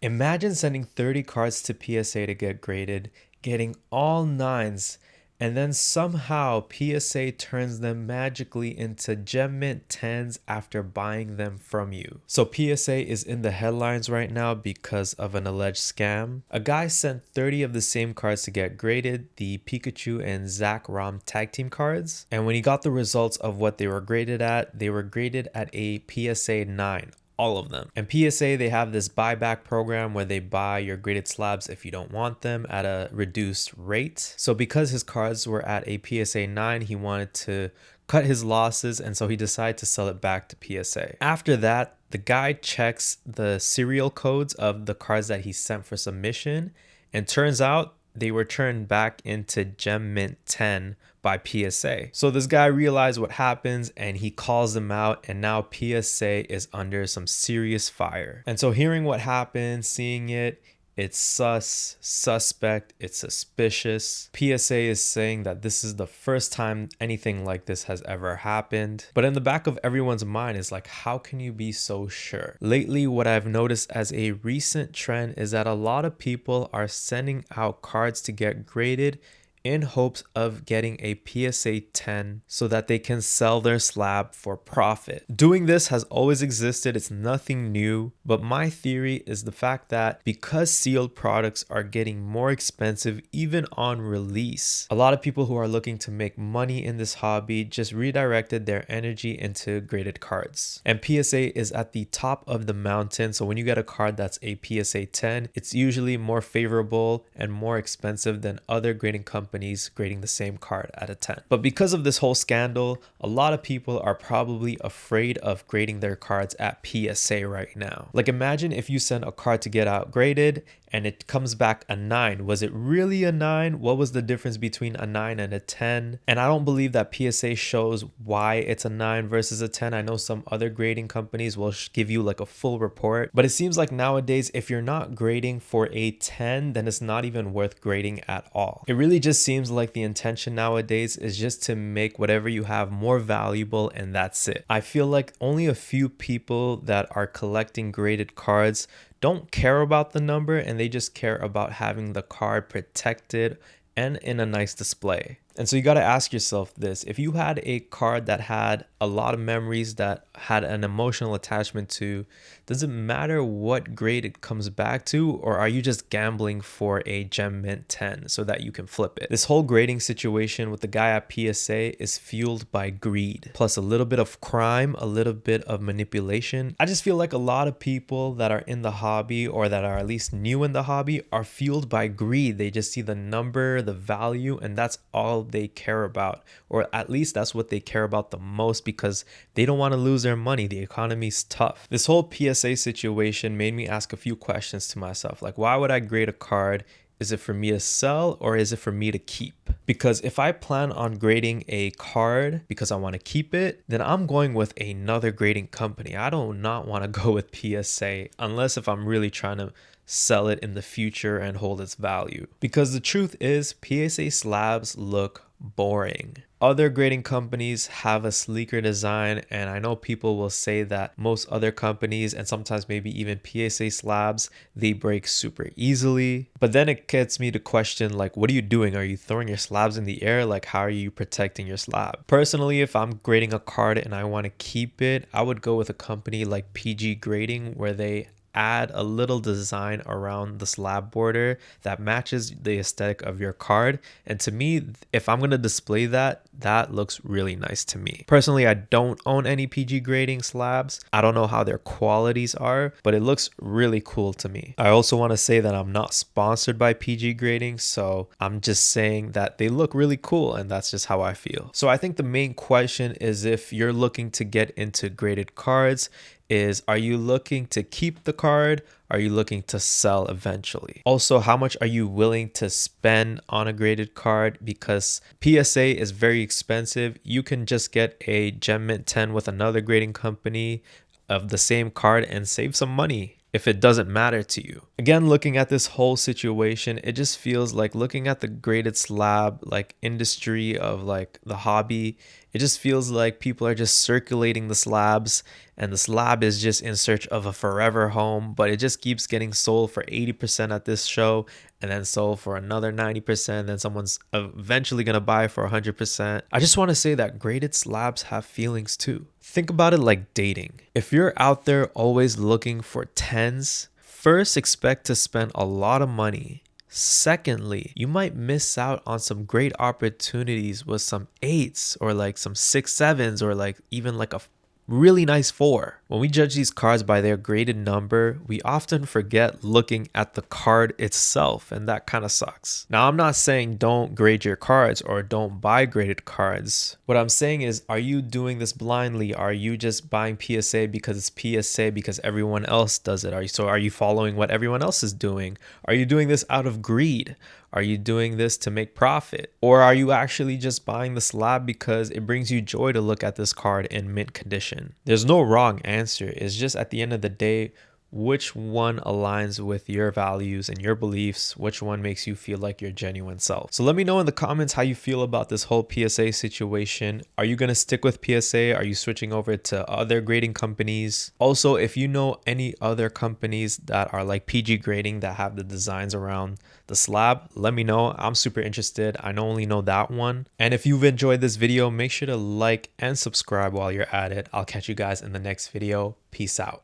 Imagine sending 30 cards to PSA to get graded, getting all 9s, and then somehow PSA turns them magically into Gem Mint 10s after buying them from you. So PSA is in the headlines right now because of an alleged scam. A guy sent 30 of the same cards to get graded, the Pikachu and Zekrom Tag Team cards. And when he got the results of what they were graded at, they were graded at a PSA 9. All of them. And PSA, they have this buyback program where they buy your graded slabs if you don't want them at a reduced rate. So because his cards were at a PSA 9, he wanted to cut his losses, and so he decided to sell it back to PSA. After that, the guy checks the serial codes of the cards that he sent for submission, and turns out they were turned back into Gem Mint 10 by PSA. So this guy realized what happens and he calls them out, and now PSA is under some serious fire. And so hearing what happened, seeing it, it's suspect, it's suspicious. PSA is saying that this is the first time anything like this has ever happened. But in the back of everyone's mind is like, how can you be so sure? Lately, what I've noticed as a recent trend is that a lot of people are sending out cards to get graded in hopes of getting a PSA 10 so that they can sell their slab for profit. Doing this has always existed, it's nothing new, but my theory is the fact that because sealed products are getting more expensive even on release, a lot of people who are looking to make money in this hobby just redirected their energy into graded cards. And PSA is at the top of the mountain, so when you get a card that's a PSA 10, it's usually more favorable and more expensive than other grading companies grading the same card at a 10. But because of this whole scandal, a lot of people are probably afraid of grading their cards at PSA right now. Like imagine if you send a card to get outgraded and it comes back a 9. Was it really a 9? What was the difference between a 9 and a 10? And I don't believe that PSA shows why it's a 9 versus a 10. I know some other grading companies will give you like a full report, but it seems like nowadays if you're not grading for a 10, then it's not even worth grading at all. It really just seems like the intention nowadays is just to make whatever you have more valuable, and that's it. I feel like only a few people that are collecting graded cards don't care about the number, and they just care about having the card protected and in a nice display. And so you got to ask yourself this: if you had a card that had a lot of memories, that had an emotional attachment to, does it matter what grade it comes back to, or are you just gambling for a Gem Mint 10 so that you can flip it? This whole grading situation with the guy at PSA is fueled by greed, plus a little bit of crime, a little bit of manipulation. I just feel like a lot of people that are in the hobby, or that are at least new in the hobby, are fueled by greed. They just see the number, the value, and that's all they care about, or at least that's what they care about the most, because they don't want to lose their money. The economy's tough. This whole PSA situation made me ask a few questions to myself, like, why would I grade a card? Is it for me to sell, or is it for me to keep? Because if I plan on grading a card because I want to keep it, then I'm going with another grading company. I do not want to go with PSA unless if I'm really trying to sell it in the future and hold its value. Because the truth is, PSA slabs look boring. Other grading companies have a sleeker design, and I know people will say that most other companies, and sometimes maybe even PSA slabs, they break super easily. But then it gets me to question, like, what are you doing? Are you throwing your slabs in the air? Like, how are you protecting your slab? Personally, if I'm grading a card and I want to keep it, I would go with a company like PG Grading, where they add a little design around the slab border that matches the aesthetic of your card. And to me, if I'm going to display that, that looks really nice to me. Personally, I don't own any PG grading slabs. I don't know how their qualities are, but it looks really cool to me. I also want to say that I'm not sponsored by PG grading, so I'm just saying that they look really cool, and that's just how I feel. So I think the main question is, if you're looking to get into graded cards, is, are you looking to keep the card? Are you looking to sell eventually? Also, how much are you willing to spend on a graded card? Because PSA is very expensive. You can just get a Gem Mint 10 with another grading company of the same card and save some money if it doesn't matter to you. Again, looking at this whole situation, it just feels like looking at the graded slab like industry of like the hobby, It just feels like people are just circulating the slabs, and the slab is just in search of a forever home, but it just keeps getting sold for 80% at this show and then sold for another 90%. Then someone's eventually going to buy for 100%. I just want to say that graded slabs have feelings too. Think about it like dating. If you're out there always looking for 10s, first expect to spend a lot of money. Secondly, you might miss out on some great opportunities with some 8s or like some 6 7s or like even like a really nice 4. When we judge these cards by their graded number, we often forget looking at the card itself, and that kind of sucks. Now, I'm not saying don't grade your cards or don't buy graded cards. What I'm saying is, are you doing this blindly? Are you just buying PSA because it's PSA because everyone else does it? Are you following what everyone else is doing? Are you doing this out of greed? Are you doing this to make profit? Or are you actually just buying the slab because it brings you joy to look at this card in mint condition? There's no wrong answer. It's just at the end of the day, which one aligns with your values and your beliefs, which one makes you feel like your genuine self. So let me know in the comments how you feel about this whole PSA situation. Are you going to stick with PSA? Are you switching over to other grading companies? Also, if you know any other companies that are like PG grading that have the designs around the slab, let me know. I'm super interested. I only know that one. And if you've enjoyed this video, make sure to like and subscribe while you're at it. I'll catch you guys in the next video. Peace out.